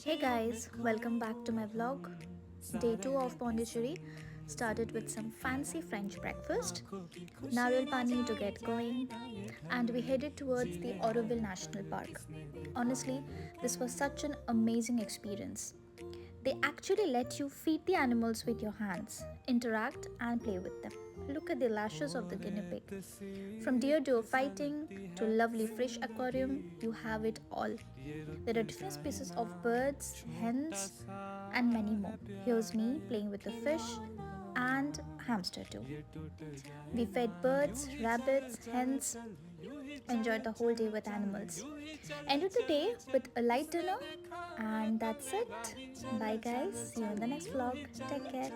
Hey guys, welcome back to my vlog. Day 2 of Pondicherry started with some fancy French breakfast, nariyal pani to get going, and we headed towards the Auroville National Park. Honestly, this was such an amazing experience. They actually let you feed the animals with your hands, interact, and play with them. Look at the lashes of the guinea pig. From deer to fighting to lovely fish aquarium, you have it all. There are different species of birds, hens, and many more. Here's me playing with the fish and hamster too. We fed birds, rabbits, hens, enjoyed the whole day with animals. Ended the day with a light dinner, and that's it. Bye, guys. See you in the next vlog. Take care.